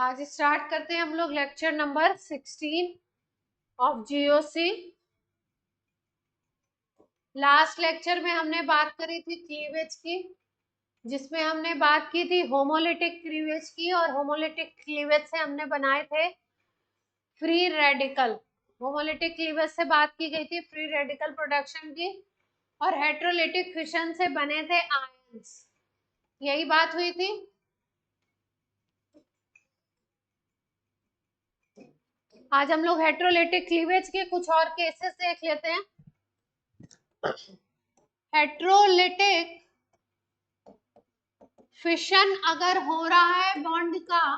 आज स्टार्ट करते हैं हम लोग lecture number 16 of GOC. Last lecture में हमने बात करी थी क्लीवेज की, जिसमें हमने बात की थी होमोलिटिक क्लीवेज की, और होमोलिटिक क्लीवेज से हमने बनाए थे फ्री रेडिकल। होमोलिटिक क्लीवेज से बात की गई थी फ्री रेडिकल प्रोडक्शन की, और हेट्रोलिटिक फिशन से बने थे आयंस। यही बात हुई थी। आज हम लोग हेट्रोलिटिक क्लीवेज के कुछ और केसेस देख लेते हैं। हेट्रोलिटिक फिशन अगर हो रहा है बॉन्ड का,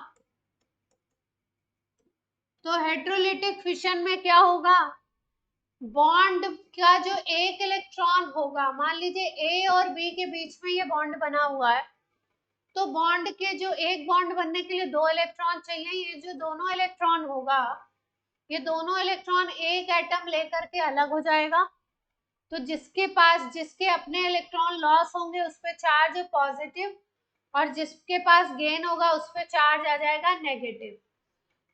तो हेट्रोलिटिक फिशन में क्या होगा, बॉन्ड का जो एक इलेक्ट्रॉन होगा, मान लीजिए ए और बी के बीच में ये बॉन्ड बना हुआ है, तो बॉन्ड के जो एक बॉन्ड बनने के लिए दो इलेक्ट्रॉन चाहिए, ये जो दोनों इलेक्ट्रॉन होगा, ये दोनों इलेक्ट्रॉन एक एटम लेकर के अलग हो जाएगा। तो जिसके अपने इलेक्ट्रॉन लॉस होंगे उस पर चार्ज पॉजिटिव, और जिसके पास गेन होगा उस पर चार्ज आ जाएगा नेगेटिव।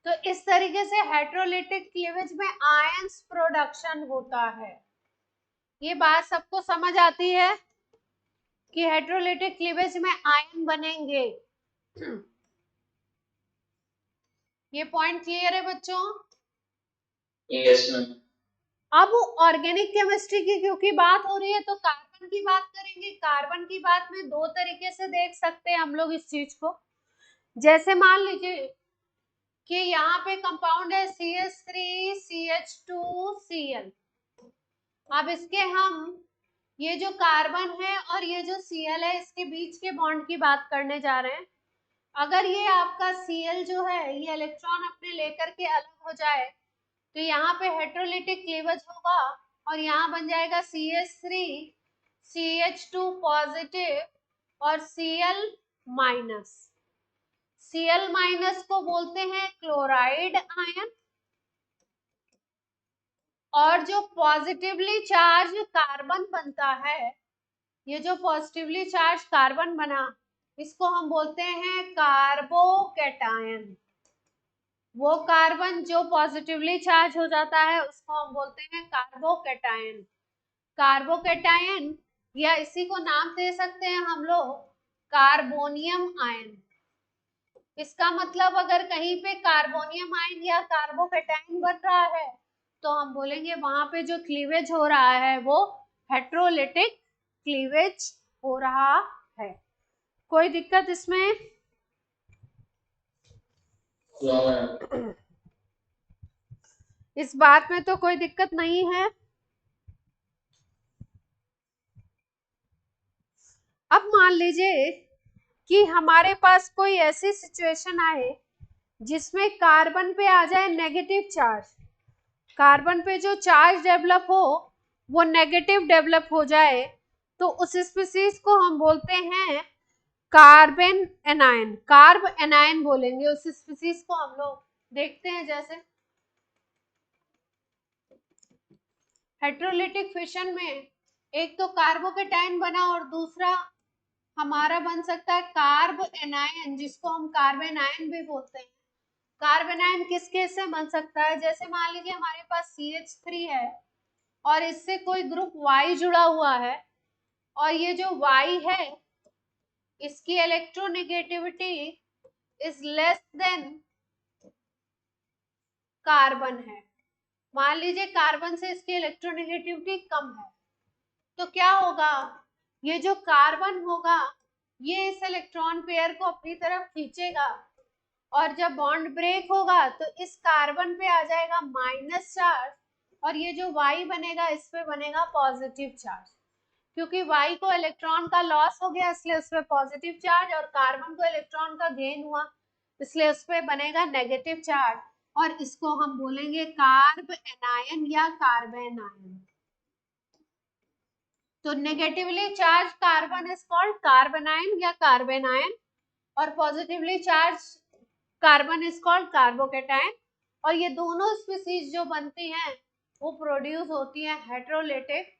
तो इस तरीके से हेट्रोलिटिक क्लीवेज में आयंस प्रोडक्शन होता है। ये बात सबको समझ आती है कि हेट्रोलिटिक क्लीवेज में आयन बनेंगे। ये पॉइंट क्लियर है बच्चों? Yes ma'am. अब ऑर्गेनिक केमिस्ट्री की क्योंकि बात हो रही है, तो कार्बन की बात करेंगे। कार्बन की बात में दो तरीके से देख सकते हैं हम लोग इस चीज को। जैसे मान लीजिए कि यहाँ पे कंपाउंड है CH3CH2Cl। अब इसके हम ये जो कार्बन है और ये जो Cl है, इसके बीच के बॉन्ड की बात करने जा रहे हैं। अगर ये आपका Cl जो है ये इलेक्ट्रॉन अपने लेकर के अलग हो जाए, तो यहाँ पे हेट्रोलिटिक क्लीवेज होगा और यहाँ बन जाएगा CH3CH2 पॉजिटिव और Cl माइनस। Cl माइनस को बोलते हैं क्लोराइड आयन, और जो पॉजिटिवली चार्ज कार्बन बनता है, ये जो पॉजिटिवली चार्ज कार्बन बना, इसको हम बोलते हैं कार्बोकैटायन। वो कार्बन जो पॉजिटिवली चार्ज हो जाता है उसको हम बोलते हैं कार्बोकैटायन। कार्बोकैटायन, या इसी को नाम दे सकते हैं हम लोग कार्बोनियम आयन। इसका मतलब अगर कहीं पे कार्बोनियम आयन या कार्बोकैटायन बन रहा है, तो हम बोलेंगे वहां पे जो क्लीवेज हो रहा है वो हेट्रोलिटिक क्लीवेज हो रहा है। कोई दिक्कत इसमें? इस बात में तो कोई दिक्कत नहीं है। अब मान लीजिए कि हमारे पास कोई ऐसी सिचुएशन आए जिसमें कार्बन पे आ जाए नेगेटिव चार्ज। कार्बन पे जो चार्ज डेवलप हो वो नेगेटिव डेवलप हो जाए, तो उस स्पीसीज को हम बोलते हैं कार्बन एनायन। कार्ब एनायन बोलेंगे उस स्पीसीज को हम लोग। देखते हैं जैसे हेट्रोलिटिक फिशन में एक तो कार्बोकैटायन बना और दूसरा हमारा बन सकता है कार्ब एनायन, जिसको हम कार्बन आयन भी बोलते हैं। कार्बन आयन किस केस से बन सकता है, जैसे मान लीजिए हमारे पास CH3 है और इससे कोई ग्रुप Y जुड़ा हुआ है, और ये जो Y है इसकी electronegativity is less than carbon है। मान लीजिए कार्बन से इसकी इलेक्ट्रोनेगेटिविटी कम है, तो क्या होगा, ये जो कार्बन होगा ये इस इलेक्ट्रॉन पेयर को अपनी तरफ खींचेगा, और जब बॉन्ड ब्रेक होगा तो इस कार्बन पे आ जाएगा माइनस चार्ज, और ये जो Y बनेगा इस पे बनेगा पॉजिटिव चार्ज। क्योंकि Y को इलेक्ट्रॉन का लॉस हो गया इसलिए उस पे पॉजिटिव चार्ज, और कार्बन को इलेक्ट्रॉन का गेन हुआ इसलिए उस पे बनेगा नेगेटिव चार्ज, और इसको हम बोलेंगे कार्ब एनायन या कार्बन आयन। तो negatively charge carbon is called carbon ion या कार्बन आयन, और positively charge carbon is called carbocation. और ये दोनों स्पीसीज जो बनती हैं वो प्रोड्यूस होती हैं हेट्रोलिटिक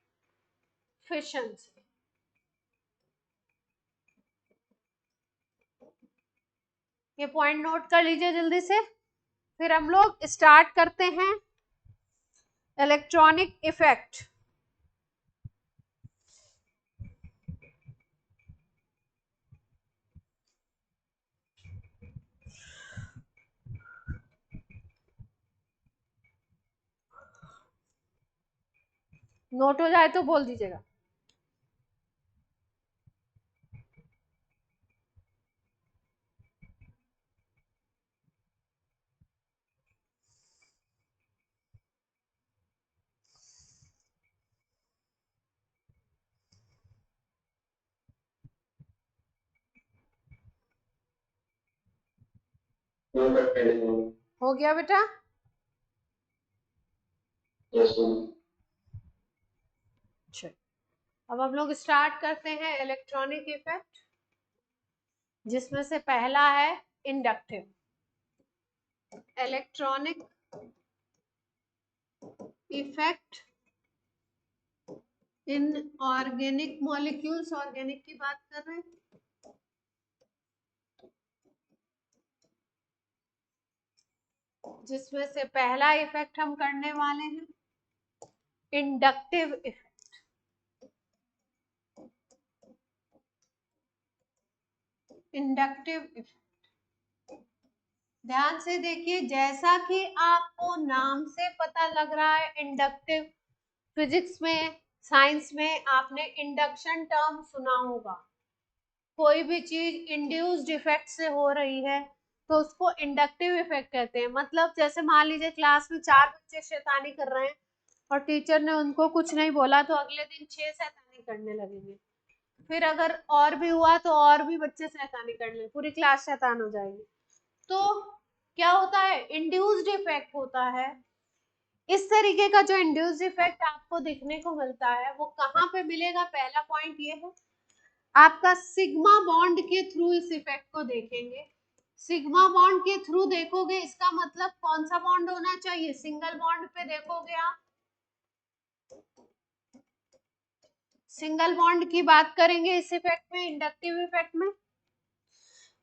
फिशन से। ये पॉइंट नोट कर लीजिए जल्दी से। फिर हम लोग स्टार्ट करते हैं इलेक्ट्रॉनिक इफेक्ट। नोट हो जाए तो बोल दीजिएगा। हो गया बेटा? अच्छा, अब हम लोग स्टार्ट करते हैं इलेक्ट्रॉनिक इफेक्ट, जिसमें से पहला है inductive. Electronic effect in organic molecules, organic की बात कर रहे हैं। जिसमें से पहला इफेक्ट हम करने वाले हैं इंडक्टिव इफेक्ट। इंडक्टिव इफेक्ट, ध्यान से देखिए, जैसा कि आपको नाम से पता लग रहा है इंडक्टिव, फिजिक्स में, साइंस में आपने इंडक्शन टर्म सुना होगा। कोई भी चीज इंड्यूस्ड इफेक्ट से हो रही है तो उसको इंडक्टिव इफेक्ट कहते हैं। मतलब जैसे मान लीजिए क्लास में 4 बच्चे शैतानी कर रहे हैं और टीचर ने उनको कुछ नहीं बोला तो अगले दिन 6 शैतानी करने लगेंगे। फिर अगर और भी हुआ तो और भी बच्चे शैतानी कर ले, पूरी क्लास शैतान हो जाएगी। तो क्या होता है, इंड्यूस्ड इफेक्ट होता है। इस तरीके का जो इंड्यूस्ड इफेक्ट आपको दिखने को मिलता है वो कहाँ पे मिलेगा? पहला पॉइंट ये है, आपका सिग्मा बॉन्ड के थ्रू इस इफेक्ट को देखेंगे। सिग्मा बॉन्ड के थ्रू देखोगे, इसका मतलब कौन सा बॉन्ड होना चाहिए? सिंगल बॉन्ड पे देखोगे आप, सिंगल बॉन्ड की बात करेंगे इस इफेक्ट में, इंडक्टिव इफेक्ट में।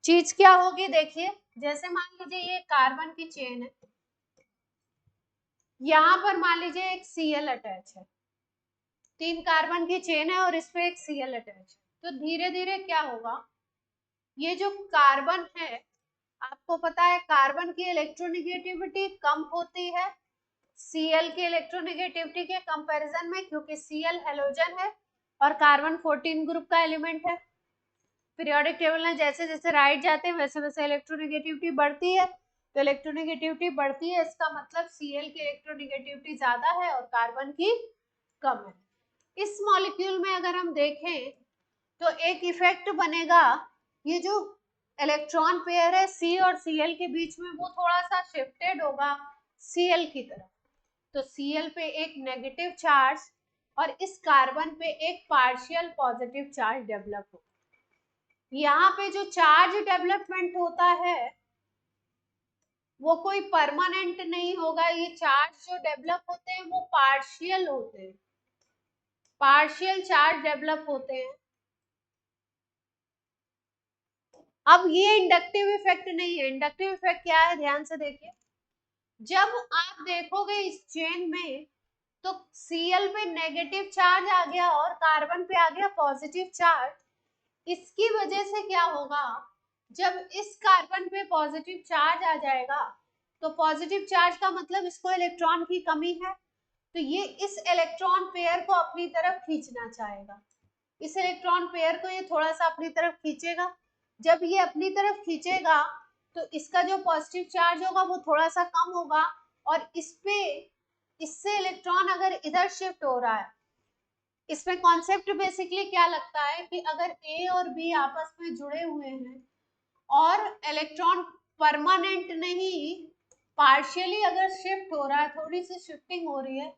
चीज क्या होगी देखिए, जैसे मान लीजिए ये कार्बन की चेन है, यहां पर मान लीजिए एक Cl अटैच है, 3 कार्बन की चेन है और इस पे एक Cl अटैच है। तो धीरे धीरे क्या होगा, ये जो कार्बन है, आपको पता है कार्बन की इलेक्ट्रोनेगेटिविटी कम होती है Cl की इलेक्ट्रोनेगेटिविटी के कंपैरिजन में, क्योंकि Cl हेलोजन है और कार्बन 14 ग्रुप का एलिमेंट है। पीरियोडिक टेबल में जैसे जैसे राइट जाते हैं वैसे वैसे इलेक्ट्रोनेगेटिविटी बढ़ती है, तो इलेक्ट्रोनेगेटिविटी बढ़ती है, इसका मतलब Cl की इलेक्ट्रोनेगेटिविटी ज्यादा है और कार्बन की कम है। इस मॉलिक्यूल में अगर हम देखें तो एक इफेक्ट बनेगा, ये जो इलेक्ट्रॉन पेयर है C और Cl के बीच में वो थोड़ा सा शिफ्टेड होगा Cl की तरफ। तो Cl पे एक नेगेटिव चार्ज और इस कार्बन पे एक पार्शियल पॉजिटिव चार्ज डेवलप होगा। यहाँ पे जो चार्ज डेवलपमेंट होता है वो कोई परमानेंट नहीं होगा, ये चार्ज जो डेवलप होते हैं वो पार्शियल होते हैं, पार्शियल चार्ज डेवलप होते हैं। अब ये इंडक्टिव इफेक्ट नहीं है। इंडक्टिव इफेक्ट क्या है, ध्यान से देखिए, जब आप देखोगे इस चेन में तो Cl पे नेगेटिव चार्ज आ गया और कार्बन पे आ गया पॉजिटिव चार्ज। इसकी वजह से क्या होगा, जब इस कार्बन पे पॉजिटिव चार्ज आ जाएगा तो पॉजिटिव चार्ज का मतलब इसको इलेक्ट्रॉन की कमी है, तो ये इस इलेक्ट्रॉन पेयर को अपनी तरफ खींचना चाहेगा। इस इलेक्ट्रॉन पेयर को ये थोड़ा सा अपनी तरफ खींचेगा। जब ये अपनी तरफ खींचेगा तो इसका जो पॉजिटिव चार्ज होगा वो थोड़ा सा कम होगा और इस पे, इससे इलेक्ट्रॉन अगर इधर शिफ्ट हो रहा है, इसमें कॉन्सेप्ट बेसिकली क्या लगता है कि अगर A और B आपस में जुड़े हुए हैं और इलेक्ट्रॉन परमानेंट नहीं, पार्शियली अगर शिफ्ट हो रहा है, थोड़ी सी शिफ्टिंग हो रही है,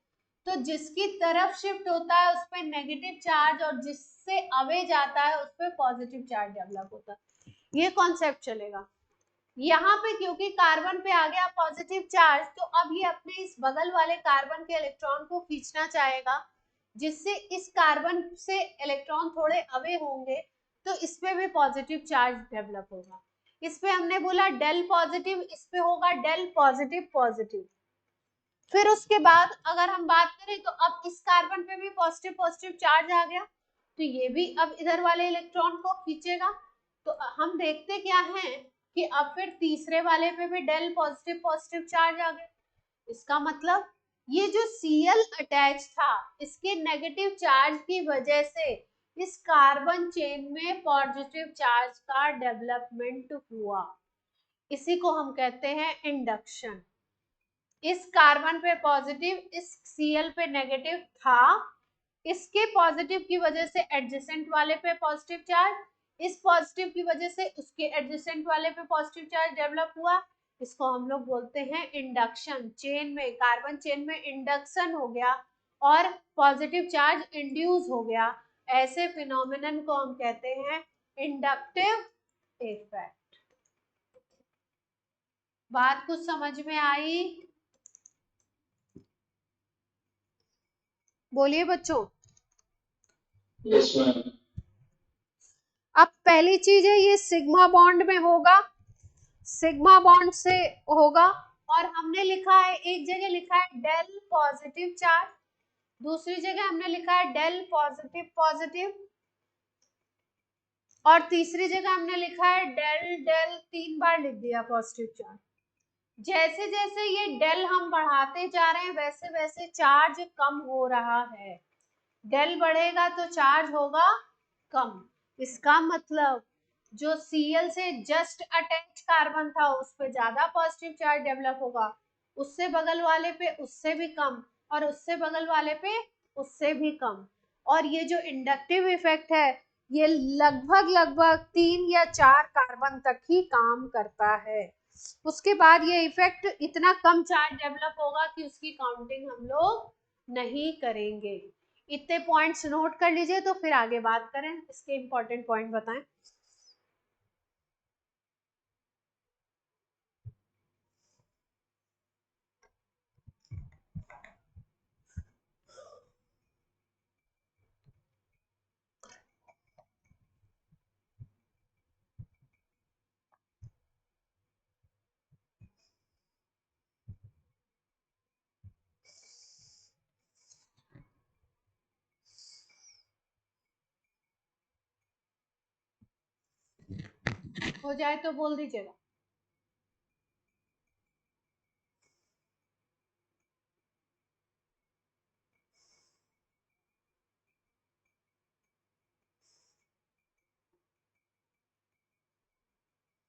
तो जिसकी तरफ शिफ्ट होता है उस पर नेगेटिव चार्ज और जिससे अवे जाता है उस पर पॉजिटिव चार्ज डेवलप होता है। ये कॉन्सेप्ट चलेगा। यहाँ पे क्योंकि कार्बन पे आ गया पॉजिटिव चार्ज, तो अब ये अपने इस बगल वाले कार्बन के इलेक्ट्रॉन को खींचना चाहेगा, जिससे इस कार्बन से इलेक्ट्रॉन थोड़े अवे होंगे तो इस पे भी पॉजिटिव चार्ज डेवलप होगा। इस पे हमने बोला डेल पॉजिटिव, इस पे होगा डेल पॉजिटिव पॉजिटिव। फिर उसके बाद अगर हम बात करें तो अब इस कार्बन पे भी पॉजिटिव पॉजिटिव चार्ज आ गया, तो ये भी अब इधर वाले इलेक्ट्रॉन को खींचेगा। तो हम देखते क्या है कि अब फिर तीसरे वाले पे भी डेल पॉजिटिव पॉजिटिव चार्ज आ गया। इसका मतलब ये जो Cl अटैच था, इसके नेगेटिव चार्ज की वजह से इस कार्बन चेन में पॉजिटिव चार्ज का डेवलपमेंट हुआ। इसी को हम कहते हैं इंडक्शन। इस कार्बन पे पॉजिटिव, इस Cl पे नेगेटिव था, इसके पॉजिटिव की वजह से एडजेसेंट वाले पे पॉजिटिव चार्ज, इस पॉजिटिव की वजह से उसके एडजेसेंट वाले पे पॉजिटिव चार्ज डेवलप हुआ। इसको हम लोग बोलते हैं इंडक्शन। चेन में, कार्बन चेन में इंडक्शन हो गया और पॉजिटिव चार्ज इंड्यूस हो गया। ऐसे फिनोमिनन को हम कहते हैं इंडक्टिव इफेक्ट। बात कुछ समझ में आई? बोलिए बच्चों। Yes, ma'am. अब पहली चीज है ये सिग्मा बॉन्ड में होगा, सिग्मा बॉन्ड से होगा। और हमने लिखा है, एक जगह लिखा है डेल पॉजिटिव चार्ज, दूसरी जगह हमने लिखा है डेल पॉजिटिव पॉजिटिव, और तीसरी जगह हमने लिखा है डेल डेल, 3 बार लिख दिया पॉजिटिव चार्ज। जैसे जैसे ये डेल हम बढ़ाते जा रहे हैं वैसे वैसे चार्ज कम हो रहा है। डेल बढ़ेगा तो चार्ज होगा कम। इसका मतलब जो Cl से जस्ट अटैच कार्बन था उस पे ज्यादा पॉजिटिव चार्ज डेवलप होगा, उससे बगल वाले पे उससे भी कम, और उससे बगल वाले पे उससे भी कम। और ये जो इंडक्टिव इफेक्ट है ये लगभग लगभग 3 या 4 कार्बन तक ही काम करता है। उसके बाद ये इफेक्ट इतना कम चार्ज डेवलप होगा कि उसकी काउंटिंग हम लोग नहीं करेंगे। इतने पॉइंट्स नोट कर लीजिए तो फिर आगे बात करें। इसके इंपॉर्टेंट पॉइंट बताएं। हो जाए तो बोल दीजिएगा।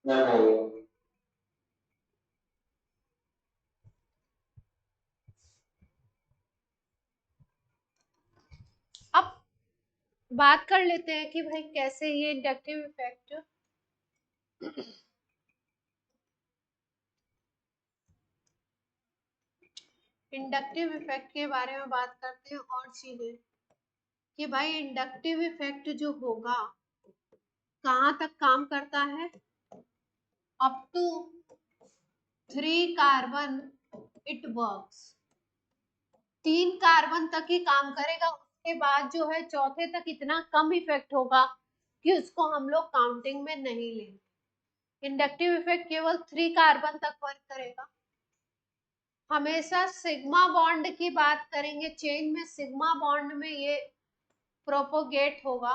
Ma'am, I will. अब बात कर लेते हैं कि भाई कैसे ये इंडक्टिव इफेक्ट, इंडक्टिव इफेक्ट के बारे में बात करते हैं। और चीजें कि भाई इंडक्टिव इफेक्ट जो होगा कहाँ तक काम करता है, up to 3 carbon it works. 3 carbon तक ही काम करेगा, उसके बाद जो है चौथे तक इतना कम इफेक्ट होगा कि उसको हम लोग काउंटिंग में नहीं लेंगे। इंडक्टिव इफेक्ट केवल 3 कार्बन तक वर्क करेगा। हमेशा सिग्मा बॉन्ड की बात करेंगे, चेन में सिग्मा बॉन्ड में ये प्रोपोगेट होगा।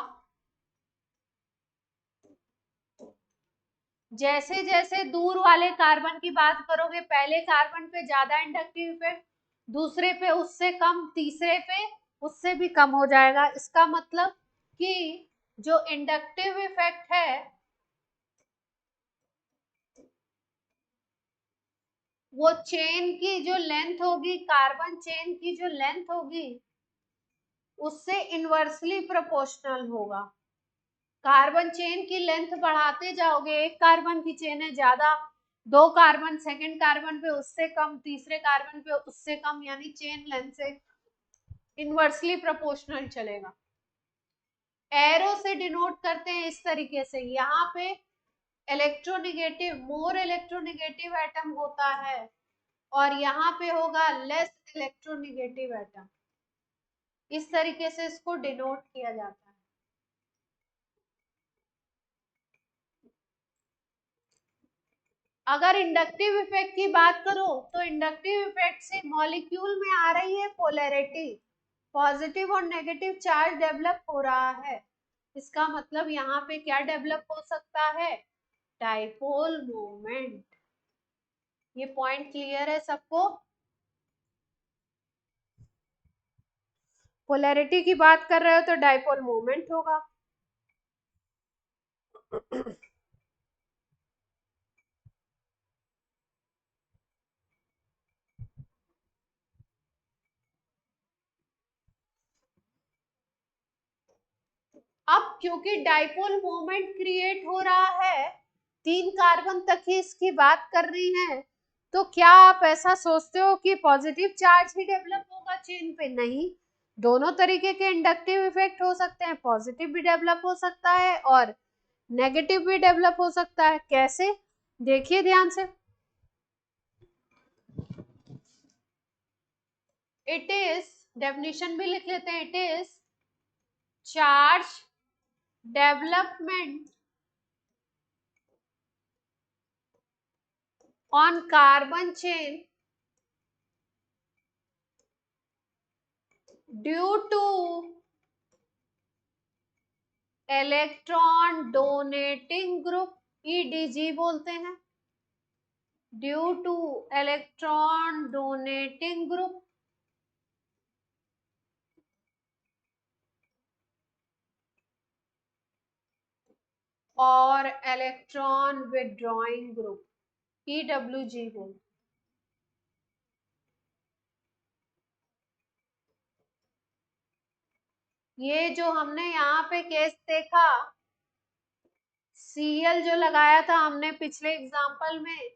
जैसे जैसे दूर वाले कार्बन की बात करोगे, पहले कार्बन पे ज्यादा इंडक्टिव इफेक्ट, दूसरे पे उससे कम, तीसरे पे उससे भी कम हो जाएगा। इसका मतलब कि जो इंडक्टिव इफेक्ट है वो चेन की जो लेंथ होगी, कार्बन चेन की जो लेंथ होगी उससे इनवर्सली प्रोपोर्शनल होगा। कार्बन चेन की लेंथ बढ़ाते जाओगे, एक कार्बन की चेन है ज्यादा, 2 कार्बन सेकंड कार्बन पे उससे कम, तीसरे कार्बन पे उससे कम, यानी चेन लेंथ से इनवर्सली प्रोपोर्शनल चलेगा। एरो से डिनोट करते हैं इस तरीके से, यहाँ पे इलेक्ट्रोनेगेटिव, मोर इलेक्ट्रोनेगेटिव एटम होता है और यहाँ पे होगा लेस इलेक्ट्रोनेगेटिव एटम। इस तरीके से इसको डिनोट किया जाता है। अगर इंडक्टिव इफेक्ट की बात करो तो इंडक्टिव इफेक्ट से मॉलिक्यूल में आ रही है पोलैरिटी, पॉजिटिव और नेगेटिव चार्ज डेवलप हो रहा है। इसका मतलब यहाँ पे क्या डेवलप हो सकता है, डाइपोल मोमेंट। ये पॉइंट क्लियर है सबको? पोलैरिटी की बात कर रहे हो तो डाइपोल मोमेंट होगा। अब क्योंकि डाइपोल मोमेंट क्रिएट हो रहा है, 3 कार्बन तक ही इसकी बात कर रही हैं, तो क्या आप ऐसा सोचते हो कि पॉजिटिव चार्ज ही डेवलप होगा चेन पे? नहीं, दोनों तरीके के इंडक्टिव इफेक्ट हो सकते हैं, पॉजिटिव भी डेवलप हो सकता है और नेगेटिव भी डेवलप हो सकता है। कैसे, देखिए ध्यान से। इट इज, डेफिनेशन भी लिख लेते हैं, it is charge development on carbon chain due to electron donating group, EDG बोलते हैं, due to electron donating group और electron withdrawing group, EWG बोलते हैं। ये जो हमने यहाँ पे केस देखा, Cl जो लगाया था हमने पिछले एग्जाम्पल में,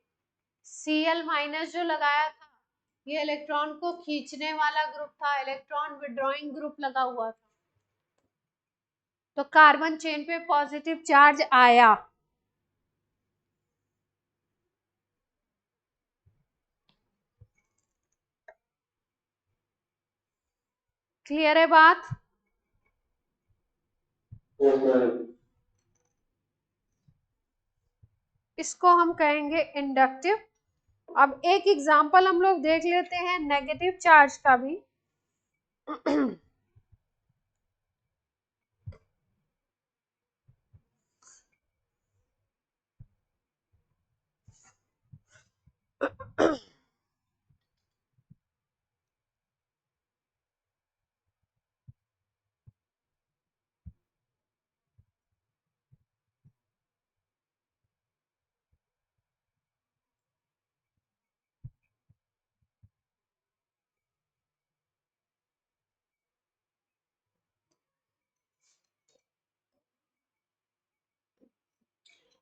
Cl माइनस जो लगाया था, ये इलेक्ट्रॉन को खींचने वाला ग्रुप था, इलेक्ट्रॉन विड्रॉइंग ग्रुप लगा हुआ था, तो कार्बन चेन पे पॉजिटिव चार्ज आया। क्लियर है बात? Yes, ma'am. इसको हम कहेंगे इंडक्टिव। अब एक एग्जांपल हम लोग देख लेते हैं नेगेटिव चार्ज का भी।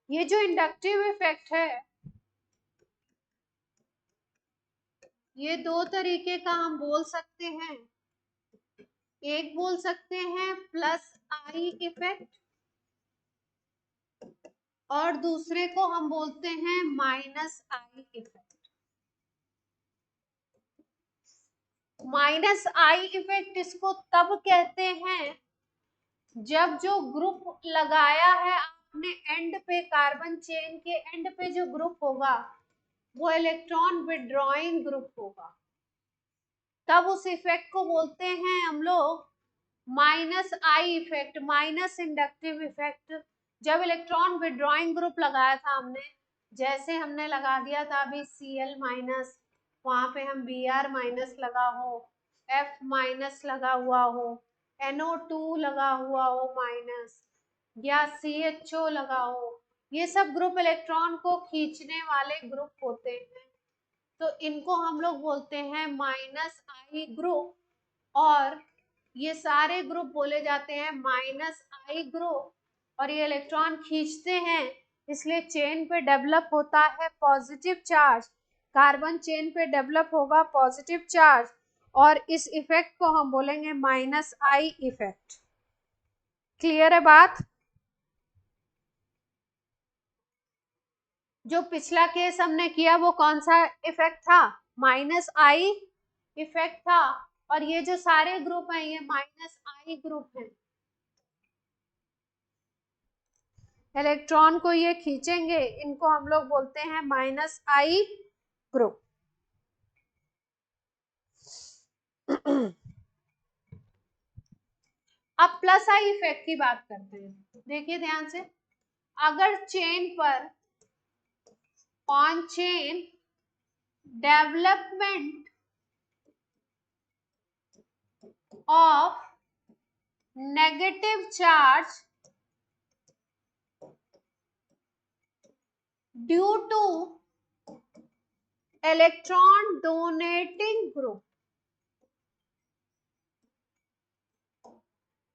ये जो इंडक्टिव इफेक्ट है, ये 2 तरीके का हम बोल सकते हैं। एक बोल सकते हैं प्लस आई इफेक्ट और दूसरे को हम बोलते हैं minus I effect. Minus I effect इसको तब कहते हैं जब जो ग्रुप लगाया है आपने एंड पे, कार्बन चेन के एंड पे जो ग्रुप होगा वो इलेक्ट्रॉन विड्रॉइंग ग्रुप होगा, तब उस इफेक्ट को बोलते हैं हम लोग minus I effect, minus inductive effect. जब इलेक्ट्रॉन विड्रॉइंग ग्रुप लगाया था हमने, जैसे हमने लगा दिया था अभी Cl माइनस, वहां पे हम Br माइनस लगा हो, F माइनस लगा हुआ हो, NO2 लगा हुआ हो माइनस, या CHO लगा हो, ये सब ग्रुप इलेक्ट्रॉन को खींचने वाले ग्रुप होते हैं, तो इनको हम लोग बोलते हैं माइनस आई ग्रुप। और ये सारे ग्रुप बोले जाते हैं माइनस आई ग्रुप, और ये इलेक्ट्रॉन खींचते हैं, इसलिए चेन पे डेवलप होता है पॉजिटिव चार्ज, कार्बन चेन पे डेवलप होगा पॉजिटिव चार्ज, और इस इफेक्ट को हम बोलेंगे माइनस आई इफेक्ट। क्लियर है बात? जो पिछला केस हमने किया वो कौन सा इफेक्ट था, माइनस आई इफेक्ट था, और ये जो सारे ग्रुप हैं ये माइनस आई ग्रुप हैं। इलेक्ट्रॉन को ये खींचेंगे, इनको हम लोग बोलते हैं -I ग्रुप। अब +I इफेक्ट की बात करते हैं। देखिए ध्यान से, अगर चेन पर on chain development of negative charge due two electron donating group,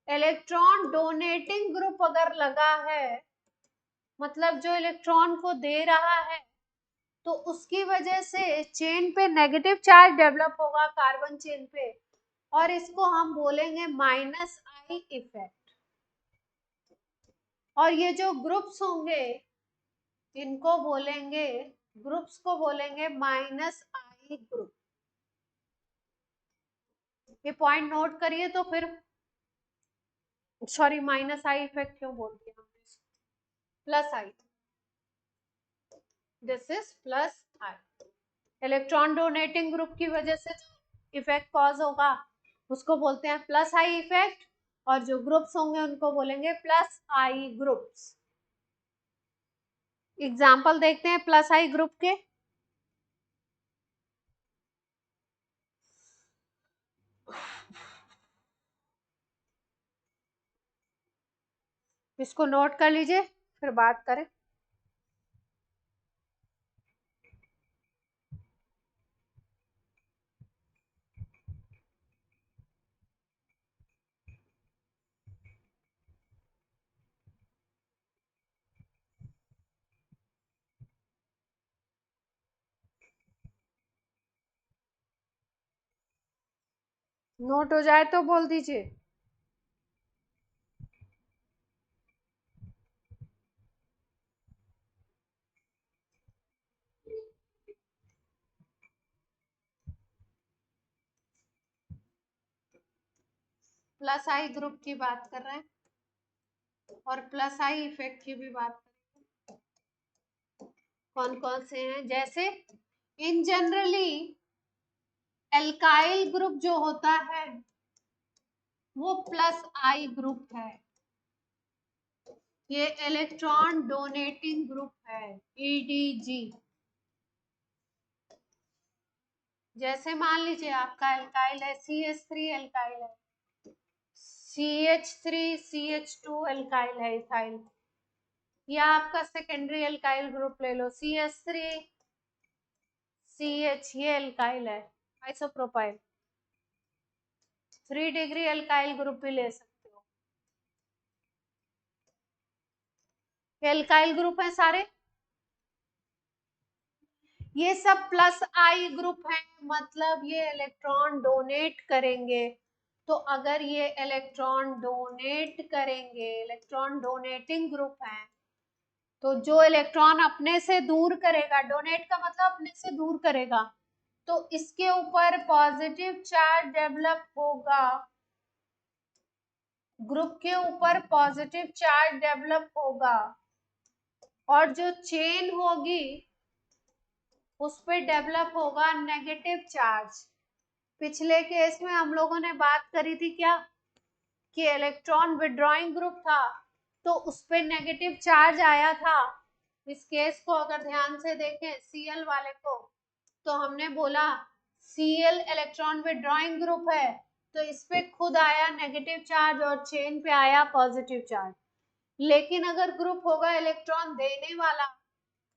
electron donating group अगर लगा है, मतलब जो इलेक्ट्रॉन को दे रहा है, तो उसकी वजह से चेन पे नेगेटिव चार्ज डेवलप होगा कार्बन चेन पे, और इसको हम बोलेंगे -I इफेक्ट। और ये जो ग्रुप्स होंगे, इनको बोलेंगे, ग्रुप्स को बोलेंगे -I ग्रुप। ये पॉइंट नोट करिए, तो फिर सॉरी -I इफेक्ट क्यों बोल दिया हमने, +I, this is +I। Electron donating group की वजह से जो इफेक्ट कॉज होगा उसको बोलते हैं +I इफेक्ट, और जो ग्रुप्स होंगे उनको बोलेंगे +I ग्रुप्स। एग्जाम्पल देखते हैं +I ग्रुप के। इसको नोट कर लीजिए, फिर बात करें। नोट हो जाए तो बोल दीजिए। +I ग्रुप की बात कर रहे हैं, और +I इफेक्ट की भी बात कर रहे हैं। कौन कौन से हैं, जैसे इन जनरली एल्काइल ग्रुप जो होता है वो +I ग्रुप है, ये इलेक्ट्रॉन डोनेटिंग ग्रुप है, EDG। जैसे मान लीजिए आपका एल्काइल है CH3 एल्काइल है, CH3 CH2 एल्काइल है इथाइल, या आपका सेकेंडरी एल्काइल ग्रुप ले लो CH3 CH, ये एल्काइल है आइसोप्रोपाइल, 3 डिग्री एल्काइल ग्रुप भी ले सकते हो। एल्काइल ग्रुप है सारे, ये सब +I ग्रुप है, मतलब ये इलेक्ट्रॉन डोनेट करेंगे। तो अगर ये इलेक्ट्रॉन डोनेट करेंगे, इलेक्ट्रॉन डोनेटिंग ग्रुप है, तो जो इलेक्ट्रॉन अपने से दूर करेगा, डोनेट का मतलब अपने से दूर करेगा, तो इसके ऊपर पॉजिटिव चार्ज डेवलप होगा, ग्रुप के ऊपर पॉजिटिव चार्ज डेवलप होगा, और जो चेन होगी उस पे डेवलप होगा नेगेटिव चार्ज। पिछले केस में हम लोगों ने बात करी थी क्या, कि इलेक्ट्रॉन विड्रॉइंग ग्रुप था, तो उस पे नेगेटिव चार्ज आया था। इस केस को अगर ध्यान से देखें, Cl वाले को, तो हमने बोला Cl इलेक्ट्रॉन विड्रॉइंग ग्रुप है, तो इस पे खुद आया नेगेटिव चार्ज और चेन पे आया पॉजिटिव चार्ज। लेकिन अगर ग्रुप होगा इलेक्ट्रॉन देने वाला,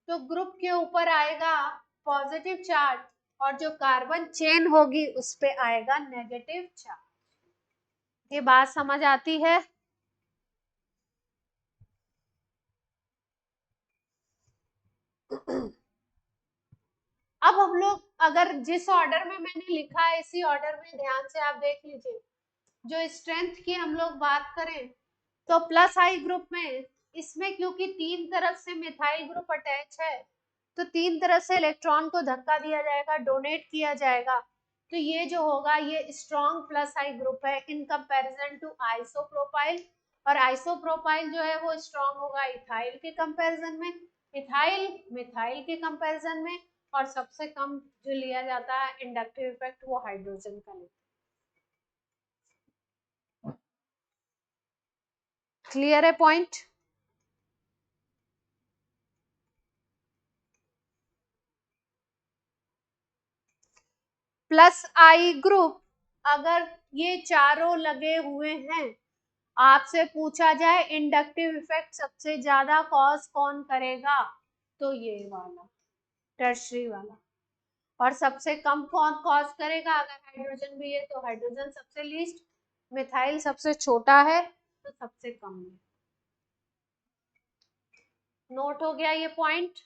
तो ग्रुप के ऊपर आएगा पॉजिटिव चार्ज, और जो कार्बन चेन होगी उस पे आएगा नेगेटिव चार्ज। ये बात समझ आती है? अब हम लोग अगर जिस ऑर्डर में मैंने लिखा है, इसी ऑर्डर में ध्यान से आप देख लीजिए। जो स्ट्रेंथ की हम लोग बात करें, तो +I ग्रुप में, इसमें क्योंकि 3 तरफ से मिथाइल ग्रुप अटैच है, तो 3 तरफ से इलेक्ट्रॉन को धक्का दिया जाएगा, डोनेट किया जाएगा, तो ये जो होगा ये स्ट्रॉन्ग +I ग्रुप है इन कंपैरिजन टू आइसोप्रोपाइल। और आइसोप्रोपाइल जो है वो स्ट्रॉन्ग होगा इथाइल के कंपैरिजन में, इथाइल मिथाइल के कंपैरिजन में, और सबसे कम जो लिया जाता है इंडक्टिव इफेक्ट वो हाइड्रोजन का लेते हैं। क्लियर है पॉइंट? प्लस आई ग्रुप, अगर ये चारों लगे हुए हैं, आपसे पूछा जाए इंडक्टिव इफेक्ट सबसे ज्यादा कॉज कौन करेगा, तो ये वाला टर्शरी वाला, और सबसे कम कौन कॉज करेगा, अगर हाइड्रोजन भी है तो हाइड्रोजन सबसे लीस्ट, मिथाइल सबसे छोटा है तो सबसे कम है। नोट हो गया ये पॉइंट?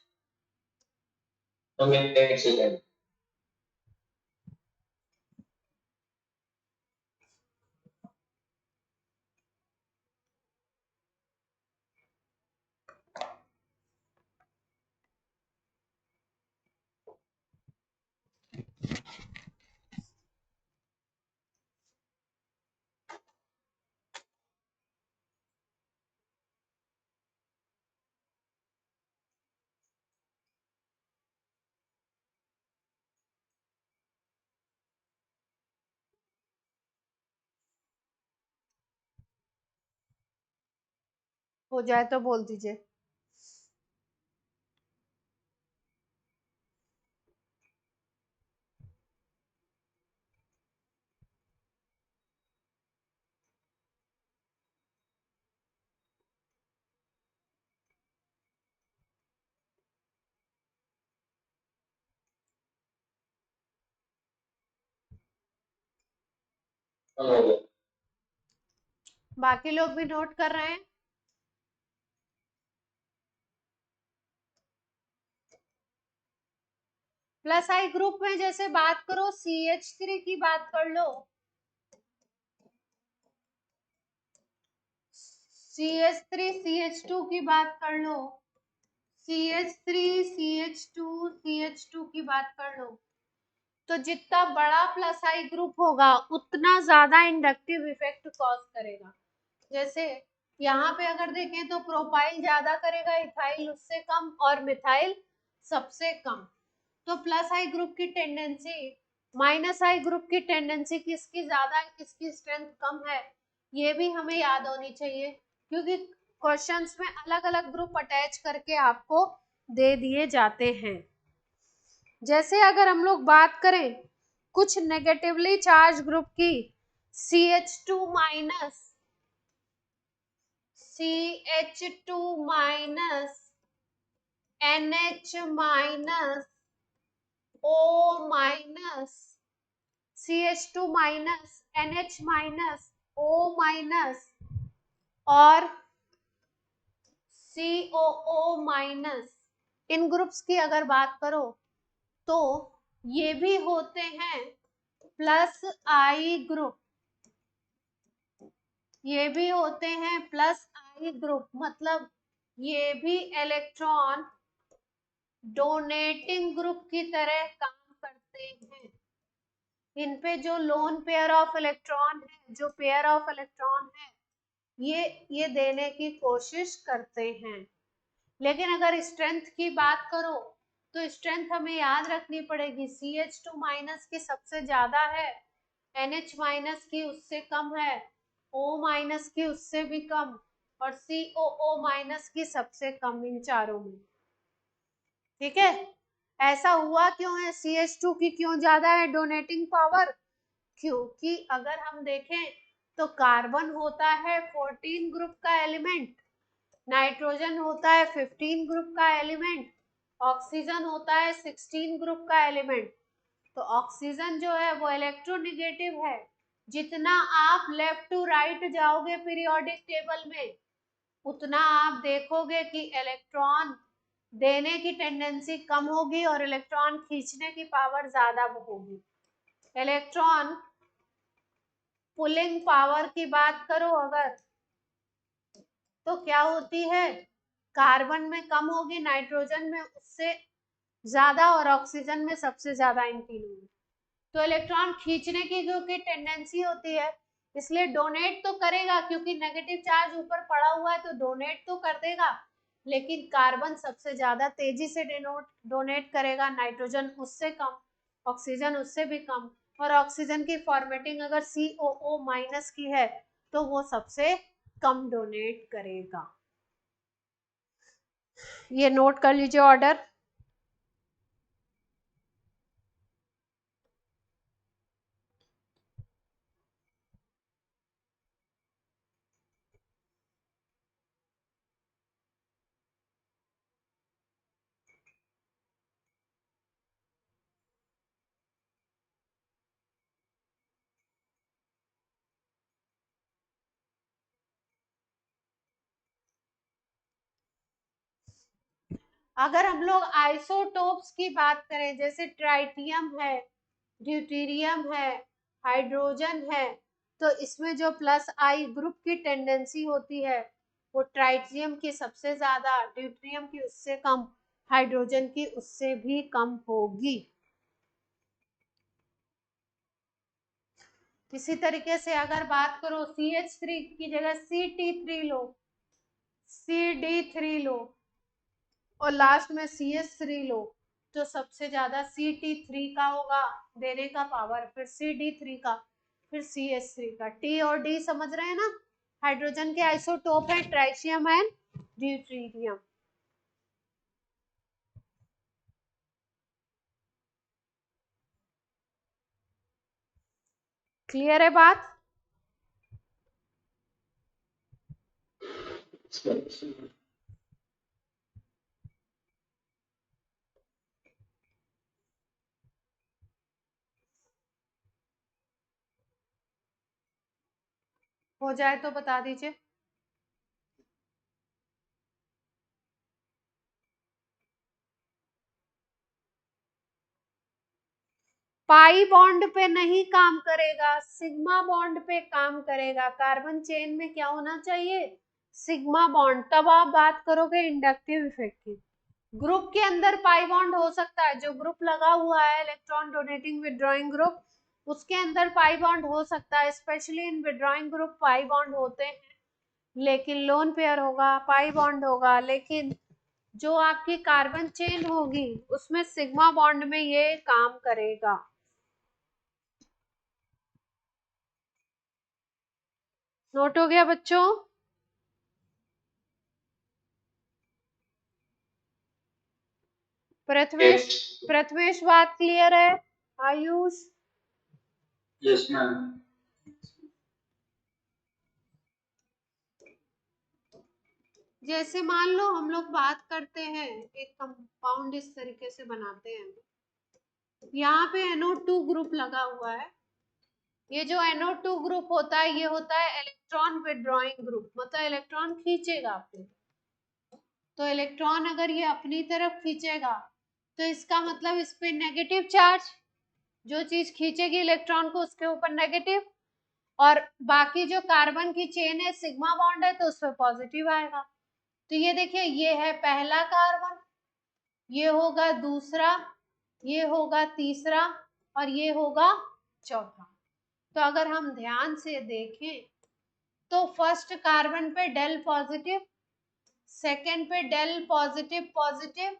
हो जाए तो बोल दीजिए। बाकी लोग भी नोट कर रहे हैं? प्लस आई ग्रुप में जैसे बात करो CH3 की बात कर लो, CH3 CH2 की बात कर लो, CH3 CH2 CH2 की बात कर लो, तो जितना बड़ा प्लस आई ग्रुप होगा उतना ज्यादा इंडक्टिव इफेक्ट कॉज करेगा। जैसे यहाँ पे अगर देखें तो प्रोपाइल ज्यादा करेगा, इथाइल उससे कम, और मिथाइल सबसे कम। तो प्लस आई ग्रुप की टेंडेंसी माइनस आई ग्रुप की टेंडेंसी किसकी ज्यादा है, किसकी स्ट्रेंथ कम है, ये भी हमें याद होनी चाहिए, क्योंकि क्वेश्चंस में अलग अलग ग्रुप अटैच करके आपको दे दिए जाते हैं। जैसे अगर हम लोग बात करें कुछ नेगेटिवली चार्ज ग्रुप की, CH2 minus, CH2 minus, NH minus, O minus, CH2 minus, NH minus, O minus और COO माइनस, इन ग्रुप्स की अगर बात करो तो ये भी होते हैं प्लस आई ग्रुप, ये भी होते हैं प्लस आई ग्रुप, मतलब ये भी इलेक्ट्रॉन डोनेटिंग ग्रुप की तरह काम करते हैं। इन पे जो लोन पेयर ऑफ इलेक्ट्रॉन है, जो पेयर ऑफ इलेक्ट्रॉन है, ये देने की कोशिश करते हैं। लेकिन अगर स्ट्रेंथ की बात करो तो स्ट्रेंथ हमें याद रखनी पड़ेगी, CH2 माइनस की सबसे ज्यादा है, NH माइनस की उससे कम है, O माइनस की उससे भी कम, और COO माइनस की सबसे कम, इन चारों में। ठीक है, ऐसा हुआ क्यों है, CH2 की क्यों ज्यादा है डोनेटिंग पावर, क्योंकि अगर हम देखें तो कार्बन होता है 14 ग्रुप का एलिमेंट, नाइट्रोजन होता है 15 ग्रुप का एलिमेंट, ऑक्सीजन होता है 16 ग्रुप का एलिमेंट। तो ऑक्सीजन जो है वो इलेक्ट्रोनिगेटिव है, जितना आप लेफ्ट टू राइट जाओगे पीरियोडिक टेबल में उतना आप देखोगे कि इलेक्ट्रॉन देने की टेंडेंसी कम होगी और इलेक्ट्रॉन खींचने की पावर ज्यादा होगी। इलेक्ट्रॉन पुलिंग पावर की बात करो अगर, तो क्या होती है, कार्बन में कम होगी, नाइट्रोजन में उससे ज्यादा, और ऑक्सीजन में सबसे ज्यादा, इन तीनों में। तो इलेक्ट्रॉन खींचने की क्योंकि टेंडेंसी होती है, इसलिए डोनेट तो करेगा, क्योंकि नेगेटिव चार्ज ऊपर पड़ा हुआ है तो डोनेट तो कर देगा, लेकिन कार्बन सबसे ज्यादा तेजी से डोनेट करेगा, नाइट्रोजन उससे कम, ऑक्सीजन उससे भी कम, और ऑक्सीजन की फॉर्मेटिंग अगर COO माइनस की है तो वो सबसे कम डोनेट करेगा। ये नोट कर लीजिए ऑर्डर। अगर हम लोग आइसोटोप्स की बात करें, जैसे ट्राइटियम है, ड्यूटेरियम है, हाइड्रोजन है, तो इसमें जो प्लस आई ग्रुप की टेंडेंसी होती है वो ट्राइटियम की सबसे ज्यादा, ड्यूटेरियम की उससे कम, हाइड्रोजन की उससे भी कम होगी। इसी तरीके से अगर बात करो CH3 की जगह CT3 लो, CD3 लो और लास्ट में CH3 लो, तो सबसे ज्यादा CT3 का होगा देने का पावर, फिर CD3 का, फिर CH3 का। T और D समझ रहे हैं ना, हाइड्रोजन के आइसोटोप है ट्राइटियम एंड ड्यूटेरियम। क्लियर है बात? हो जाए तो बता दीजिए। पाई बॉन्ड पे नहीं काम करेगा, सिग्मा बॉन्ड पे काम करेगा। कार्बन चेन में क्या होना चाहिए? Sigma bond. तब आप बात करोगे इंडक्टिव इफेक्ट की। ग्रुप के अंदर पाई बॉन्ड हो सकता है, जो ग्रुप लगा हुआ है इलेक्ट्रॉन डोनेटिंग विड्रॉइंग ग्रुप, उसके अंदर पाई बॉन्ड हो सकता है, specially in withdrawing group pi bond होते हैं, लेकिन लोन पेयर होगा, पाई बॉन्ड होगा, लेकिन जो आपकी कार्बन चेन होगी उसमें सिग्मा बॉन्ड में ये काम करेगा। नोट हो गया बच्चों? प्रथमेश, प्रथमेश बात क्लियर है? आयुष? Yes ma'am. जैसे मान लो हम लोग बात करते हैं, एक कंपाउंड इस तरीके से बनाते हैं, यहाँ पे NO2 ग्रुप लगा हुआ है। ये जो NO2 ग्रुप होता है ये होता है इलेक्ट्रॉन विड्रॉइंग ग्रुप, मतलब इलेक्ट्रॉन खींचेगा अपनी, तो इलेक्ट्रॉन अगर ये अपनी तरफ खींचेगा तो इसका मतलब इस पे नेगेटिव चार्ज, जो चीज खींचेगी इलेक्ट्रॉन को उसके ऊपर नेगेटिव, और बाकी जो कार्बन की चेन है सिग्मा बॉन्ड है तो उस पर पॉजिटिव आएगा। तो ये देखिए, ये है पहला कार्बन, ये होगा दूसरा, ये होगा तीसरा और ये होगा चौथा। तो अगर हम ध्यान से देखें तो फर्स्ट कार्बन पे डेल पॉजिटिव, सेकेंड पे डेल पॉजिटिव पॉजिटिव,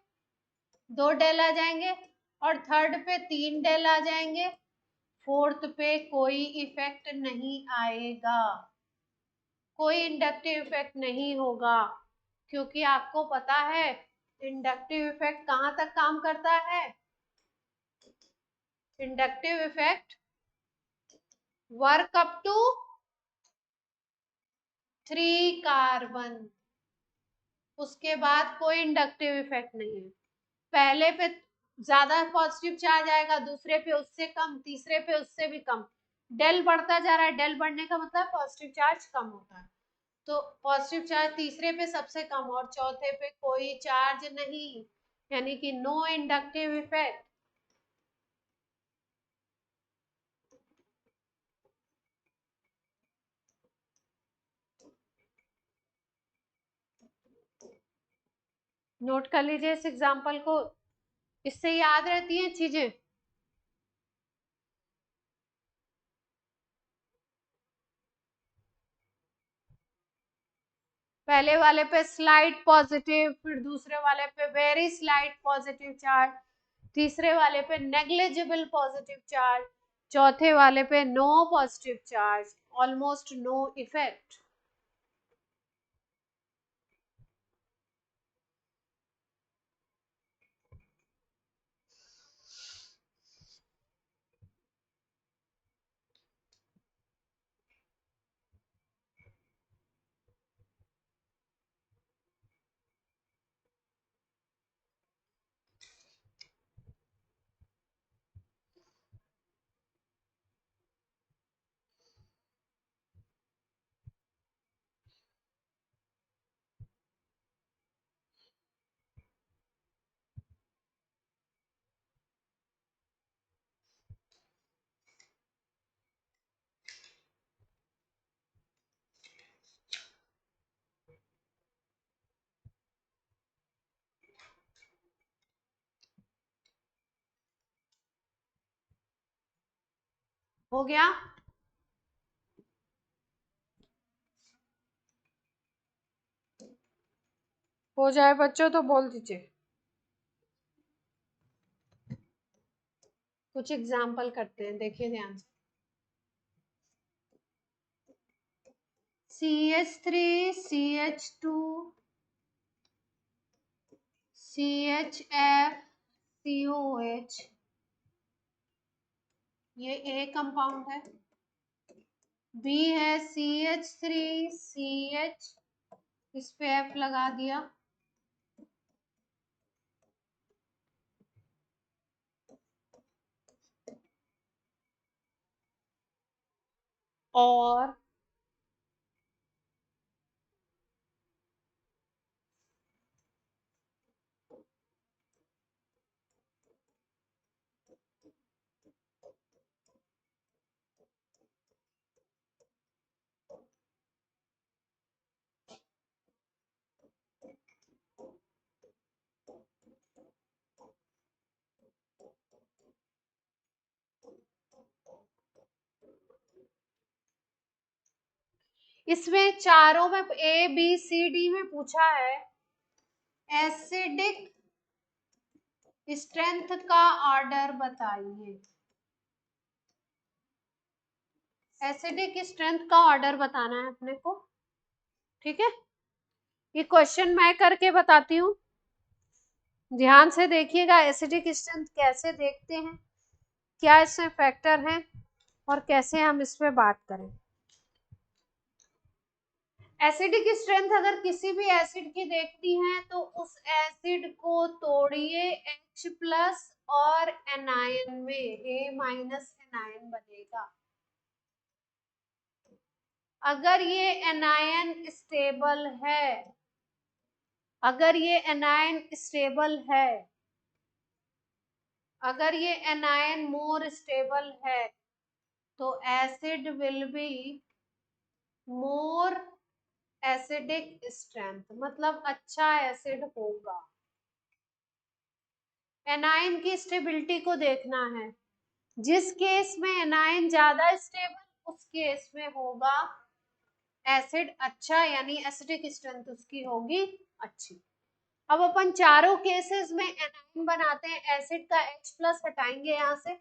2 डेल आ जाएंगे, और थर्ड पे 3 डेल आ जाएंगे, फोर्थ पे कोई इफेक्ट नहीं आएगा, कोई इंडक्टिव इफेक्ट नहीं होगा, क्योंकि आपको पता है इंडक्टिव इफेक्ट कहां तक काम करता है? Inductive effect work up to 3 carbon, उसके बाद कोई इंडक्टिव इफेक्ट नहीं है। पहले पे ज्यादा पॉजिटिव चार्ज आएगा, दूसरे पे उससे कम, तीसरे पे उससे भी कम, डेल बढ़ता जा रहा है। डेल बढ़ने का मतलब पॉजिटिव चार्ज कम होता है, तो पॉजिटिव चार्ज तीसरे पे सबसे कम और चौथे पे कोई चार्ज नहीं, यानी कि नो इंडक्टिव इफेक्ट। नोट कर लीजिए इस एग्जांपल को, इससे याद रहती हैं चीजें। पहले वाले पे स्लाइट पॉजिटिव, फिर दूसरे वाले पे वेरी स्लाइट पॉजिटिव चार्ज, तीसरे वाले पे नेग्लिजिबल पॉजिटिव चार्ज, चौथे वाले पे no positive charge, almost no effect. हो गया? हो जाए बच्चों तो बोल दीजिए। कुछ एग्जाम्पल करते हैं, देखिए ध्यान से। CH3 CH2 CHF COH, ये A कंपाउंड है। B है CH3 CH, इस पे F लगा दिया। और इसमें चारों में A B C D में पूछा है एसिडिक स्ट्रेंथ का ऑर्डर बताइए। एसिडिक स्ट्रेंथ का ऑर्डर बताना है अपने को, ठीक है। ये क्वेश्चन मैं करके बताती हूँ, ध्यान से देखिएगा। एसिडिक स्ट्रेंथ कैसे देखते हैं, क्या इसमें फैक्टर हैं, और कैसे हम इस पे बात करें। एसिडिक स्ट्रेंथ अगर किसी भी एसिड की देखती हैं तो उस एसिड को तोड़िए H+ और एनायन में, A- एनायन बनेगा। अगर ये एनायन स्टेबल है, अगर ये एनायन स्टेबल है, अगर ये एनायन मोर स्टेबल है, तो acid will be more acidic strength, मतलब अच्छा एसिड होगा। एनायन की स्टेबिलिटी को देखना है। जिस केस में एनायन ज्यादा स्टेबल, उस केस में होगा एसिड अच्छा, यानी एसिडिक स्ट्रेंथ उसकी होगी अच्छी। अब अपन चारों केसेस में एनायन बनाते हैं, एसिड का H+ हटाएंगे यहाँ से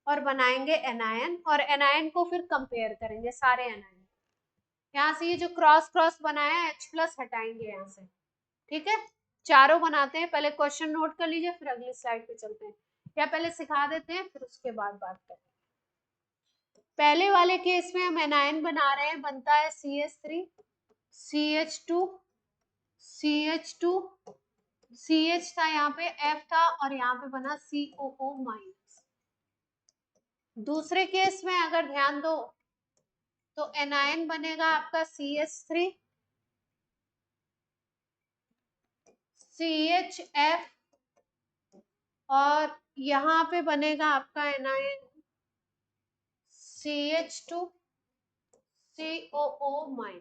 और बनाएंगे एनायन, और एनायन को फिर कंपेयर करेंगे सारे एनायन। यहाँ से ये जो क्रॉस क्रॉस बनाया है H+ हटाएंगे यहाँ से, ठीक है। चारों बनाते हैं, पहले क्वेश्चन नोट कर लीजिए, फिर अगली स्लाइड पे चलते हैं, या पहले सिखा देते हैं फिर उसके बाद बात करते हैं। पहले वाले केस में हम एनायन बना रहे हैं, बनता है CH3 CH2 CH2 CH था, यहाँ पे F था, और यहाँ पे बना COO-। दूसरे केस में अगर ध्यान दो तो एनायन बनेगा आपका CH3 CHF, और यहाँ पे बनेगा आपका एनायन CH2 COO-।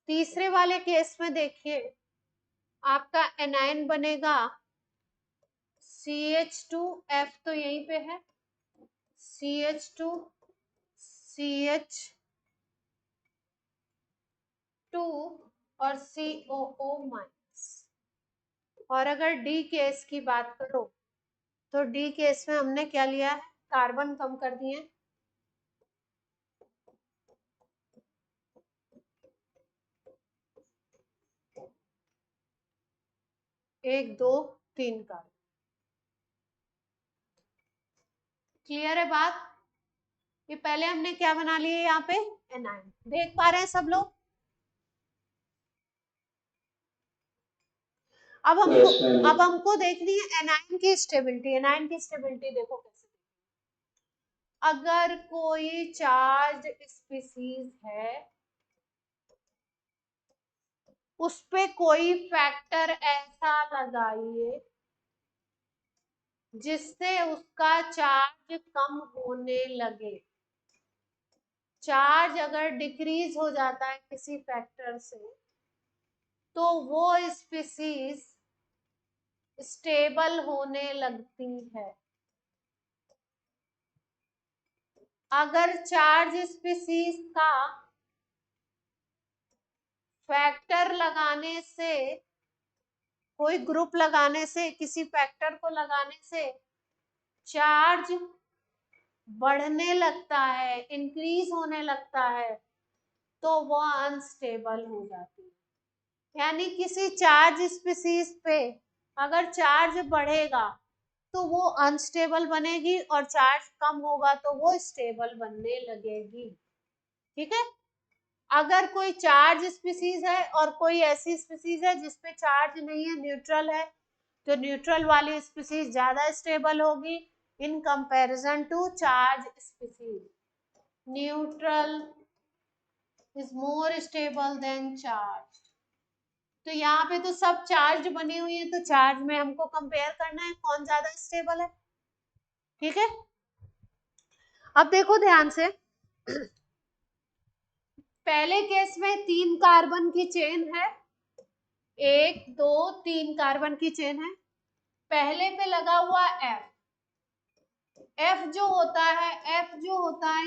तीसरे वाले केस में देखिए आपका एनायन बनेगा CH2F, तो यहीं पे है CH2 CH 2 और COO माइनस। और अगर डी केस की बात करो तो डी केस में हमने क्या लिया है, कार्बन कम कर दिए, 1 2 3 कार्बन। क्लियर है बात? ये पहले हमने क्या बना लिए यहाँ पे, एनाइन। देख पा रहे हैं सब लोग? अब हमको देखनी है एनाइन की स्टेबिलिटी। एनाइन की स्टेबिलिटी देखो कैसे, अगर कोई चार्ज स्पीसीज है उस पे कोई फैक्टर ऐसा लगाइए जिससे उसका चार्ज कम होने लगे। चार्ज अगर डिक्रीज हो जाता है किसी फैक्टर से तो वो स्पीसीज स्टेबल होने लगती है। अगर चार्ज स्पीसीज का फैक्टर लगाने से, कोई ग्रुप लगाने से, किसी फैक्टर को लगाने से चार्ज बढ़ने लगता है, इंक्रीज होने लगता है, तो वो अनस्टेबल हो जाती है। यानी किसी चार्ज स्पीसीज पे अगर चार्ज बढ़ेगा तो वो अनस्टेबल बनेगी और चार्ज कम होगा तो वो स्टेबल बनने लगेगी। ठीक है? अगर कोई चार्ज स्पीसीज है और कोई ऐसी स्पीसीज है जिसपे चार्ज नहीं है, न्यूट्रल है, तो न्यूट्रल वाली स्पीसीज ज्यादा स्टेबल होगी in comparison to charge species. Neutral is more stable than charge. तो यहाँ पे तो सब चार्ज बनी हुई है, तो चार्ज में हमको कंपेयर करना है कौन ज्यादा स्टेबल है। ठीक है? अब देखो ध्यान से, पहले केस में 3 कार्बन की चेन है, 1 2 3 कार्बन की चेन है। पहले पे लगा हुआ F। F जो होता है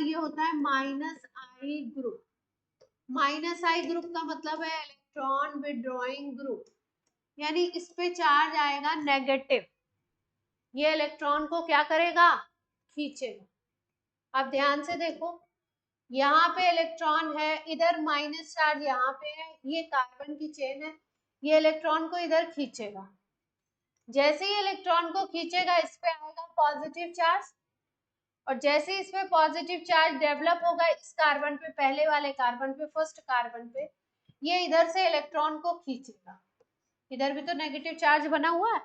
ये होता है -I ग्रुप। -I ग्रुप का मतलब है इलेक्ट्रॉन विड्रॉइंग ग्रुप, यानी इस पे चार्ज आएगा नेगेटिव। ये इलेक्ट्रॉन को क्या करेगा, खींचेगा। अब ध्यान से देखो, यहाँ पे इलेक्ट्रॉन है, इधर माइनस चार्ज यहाँ पे है, ये कार्बन की चेन है, ये इलेक्ट्रॉन को इधर खींचेगा। जैसे ही इलेक्ट्रॉन को खींचेगा इस पे आएगा पॉजिटिव चार्ज, और जैसे ही इसमें पॉजिटिव चार्ज डेवलप होगा इस कार्बन पे, पहले वाले कार्बन पे, फर्स्ट कार्बन पे, ये इधर से इलेक्ट्रॉन को खींचेगा। इधर भी तो नेगेटिव चार्ज बना हुआ है,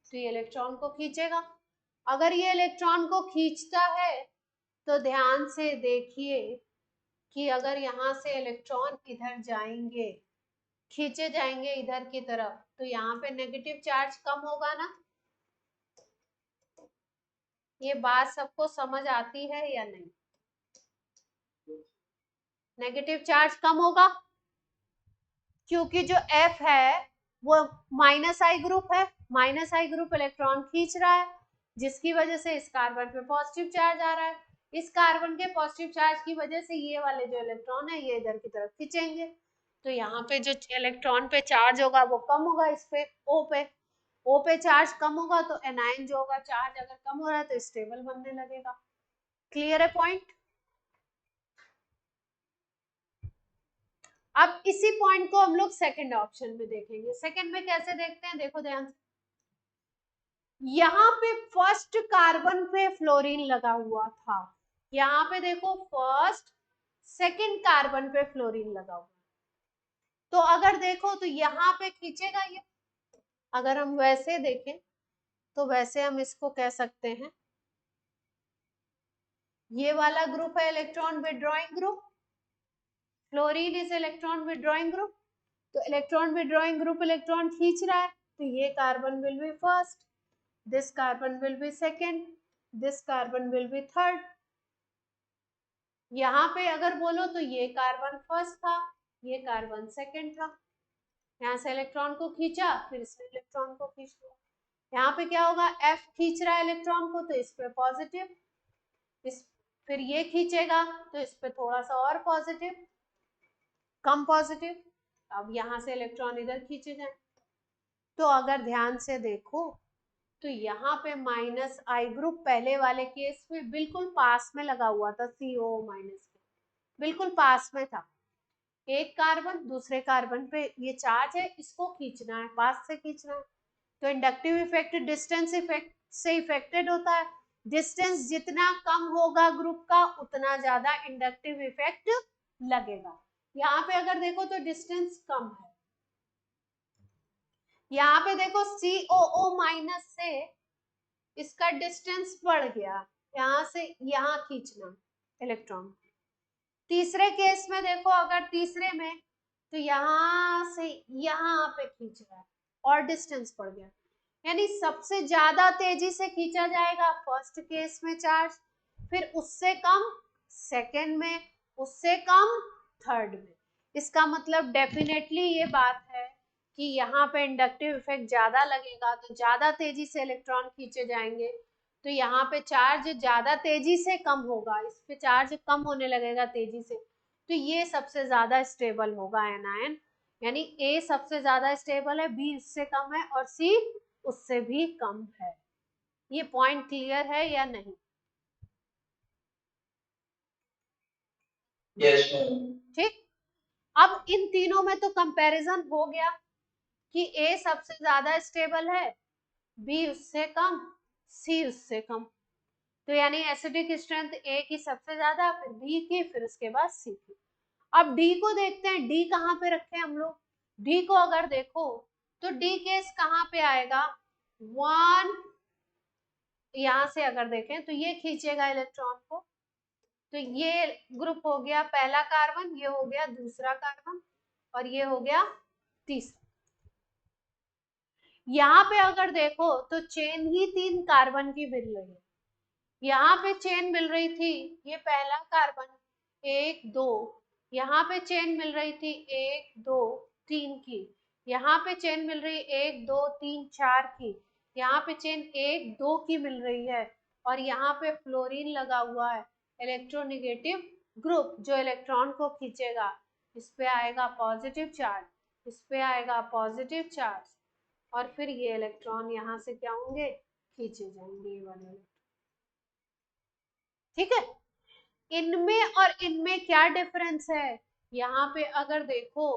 तो ये इलेक्ट्रॉन को खींचेगा। अगर ये इलेक्ट्रॉन को खींचता है तो ध्यान से देखिए कि अगर यहाँ से इलेक्ट्रॉन इधर जाएंगे, खींचे जाएंगे इधर की तरफ, तो यहाँ पे नेगेटिव चार्ज कम होगा ना। ये बात सबको समझ आती है या नहीं? नेगेटिव चार्ज कम होगा क्योंकि जो F है वो -I ग्रुप है, -I ग्रुप इलेक्ट्रॉन खींच रहा है, जिसकी वजह से इस कार्बन पे पॉजिटिव चार्ज आ रहा है। इस कार्बन के पॉजिटिव चार्ज की वजह से ये वाले जो इलेक्ट्रॉन है ये इधर की तरफ खींचेंगे, तो यहाँ पे जो इलेक्ट्रॉन पे चार्ज होगा वो कम होगा, इस पे O पे चार्ज कम होगा, तो एनाइन जो होगा, चार्ज अगर कम हो रहा है तो स्टेबल बनने लगेगा। क्लियर है पॉइंट? अब इसी पॉइंट को हम लोग सेकंड ऑप्शन में देखेंगे। सेकंड में कैसे देखते हैं, देखो ध्यान से, यहाँ पे फर्स्ट कार्बन पे फ्लोरीन लगा हुआ था, यहाँ पे देखो फर्स्ट सेकंड कार्बन पे फ्लोरीन लगा हुआ, तो अगर देखो तो यहाँ पे खींचेगा ये। अगर हम वैसे देखें तो वैसे हम इसको कह सकते हैं, ये वाला ग्रुप है electron withdrawing group, fluorine is electron withdrawing group, तो इलेक्ट्रॉन विड्रॉइंग ग्रुप इलेक्ट्रॉन खींच रहा है, तो ये carbon will be first, this carbon will be second, this carbon will be third। यहाँ पे अगर बोलो तो ये कार्बन फर्स्ट था, ये कार्बन सेकंड था, यहाँ से इलेक्ट्रॉन को खींचा, फिर इसने इलेक्ट्रॉन को खींच लिया। यहाँ पे क्या होगा, F खींच रहा है इलेक्ट्रॉन को, तो इस पे पॉजिटिव, इस फिर ये खींचेगा तो इस पे थोड़ा सा और पॉजिटिव, कम पॉजिटिव, अब यहाँ से इलेक्ट्रॉन इधर खींचे जाए, तो अगर ध्यान से देखो तो यहाँ पे माइनस आई ग्रुप पहले वाले केस में बिल्कुल पास में लगा हुआ था, CO माइनस के बिल्कुल पास में था। एक कार्बन दूसरे कार्बन पे ये चार्ज है, इसको खींचना है, पास से खींचना है, तो इंडक्टिव इफेक्ट डिस्टेंस इफेक्ट से इफेक्टेड होता है। डिस्टेंस जितना कम होगा ग्रुप का उतना ज्यादा इंडक्टिव इफेक्ट लगेगा। यहाँ पे अगर देखो तो डिस्टेंस कम है, यहाँ पे देखो COO माइनस से इसका डिस्टेंस बढ़ गया, यहाँ से यहाँ खींचना इलेक्ट्रॉन। तीसरे केस में देखो, अगर तीसरे में तो यहाँ से यहाँ पे खींच रहा है और डिस्टेंस बढ़ गया, यानी सबसे ज्यादा तेजी से खींचा जाएगा फर्स्ट केस में चार्ज, फिर उससे कम सेकेंड में, उससे कम थर्ड में। इसका मतलब डेफिनेटली ये बात है कि यहाँ पे इंडक्टिव इफेक्ट ज्यादा लगेगा, तो ज्यादा तेजी से इलेक्ट्रॉन खींचे जाएंगे, तो यहाँ पे चार्ज ज्यादा तेजी से कम होगा, इस पे चार्ज कम होने लगेगा तेजी से, तो ये सबसे ज्यादा स्टेबल होगा एनायन, यानी A सबसे ज्यादा स्टेबल है, B उससे कम है और C उससे भी कम है। ये पॉइंट क्लियर है या नहीं? Yes, ma'am. ठीक, अब इन तीनों में तो कंपैरिजन हो गया कि A सबसे ज्यादा स्टेबल है, B उससे कम, C उससे कम, तो यानी एसिडिक स्ट्रेंथ A की सबसे ज्यादा, फिर B की, फिर उसके बाद C की। अब D को देखते हैं, D कहाँ पे रखे हम लोग। D को अगर देखो तो D केस कहाँ पे आएगा, 1, यहाँ से अगर देखें तो ये खींचेगा इलेक्ट्रॉन को, तो ये ग्रुप हो गया पहला कार्बन, ये हो गया दूसरा कार्बन और ये हो गया तीसरा। यहाँ पे अगर देखो तो चेन ही 3 कार्बन की मिल रही है, यहाँ पे चेन मिल रही थी, ये पहला कार्बन 1 2, यहाँ पे चेन मिल रही थी 1 2 3 की, यहाँ पे चेन मिल रही 1 2 3 4 की, यहाँ पे चेन 1 2 की मिल रही है, और यहाँ पे फ्लोरीन लगा हुआ है, इलेक्ट्रोनेगेटिव ग्रुप जो इलेक्ट्रॉन को खींचेगा। इस पे आएगा पॉजिटिव चार्ज, इस पे आएगा पॉजिटिव चार्ज, और फिर ये इलेक्ट्रॉन यहाँ से क्या होंगे, खींचे जाएंगे ये वाले। ठीक है, इनमें और इनमें क्या डिफरेंस है, यहाँ पे अगर देखो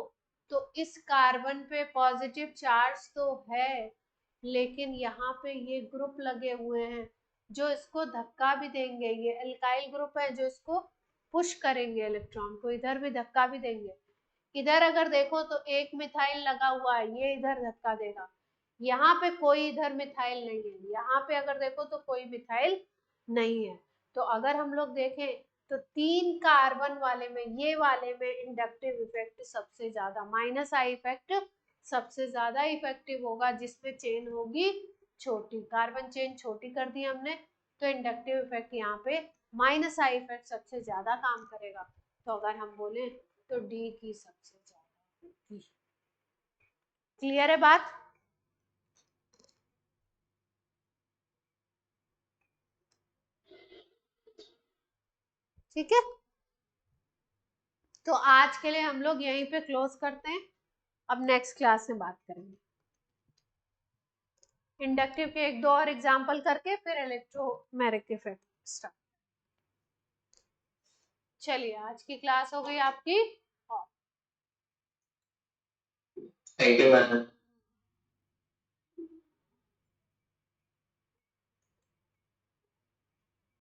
तो इस कार्बन पे पॉजिटिव चार्ज तो है, लेकिन यहाँ पे ये ग्रुप लगे हुए हैं जो इसको धक्का भी देंगे, ये एल्काइल ग्रुप है जो इसको पुश करेंगे, इलेक्ट्रॉन को इधर भी धक्का भी देंगे। इधर अगर देखो तो एक मिथाइल लगा हुआ है, ये इधर धक्का देगा, यहाँ पे कोई इधर मिथाइल नहीं है, यहाँ पे अगर देखो तो कोई मिथाइल नहीं है। तो अगर हम लोग देखें तो 3 कार्बन वाले में, ये वाले में इंडक्टिव इफेक्ट सबसे ज्यादा, माइनस आई इफेक्ट सबसे ज्यादा इफेक्टिव होगा, जिसमें चेन होगी छोटी, कार्बन चेन छोटी कर दी हमने, तो इंडक्टिव इफेक्ट यहाँ पे माइनस आई इफेक्ट सबसे ज्यादा काम करेगा। तो अगर हम बोले तो डी की सबसे ज्यादा होगी। क्लियर है बात? ठीक है, तो आज के लिए हम लोग यहीं पे क्लोज करते हैं, अब नेक्स्ट क्लास में बात करेंगे इंडक्टिव के 1 2 और एग्जाम्पल करके, फिर इलेक्ट्रोमैग्नेटिक इफेक्ट स्टार्ट। चलिए आज की क्लास हो गई आपकी। Thank you, ma'am.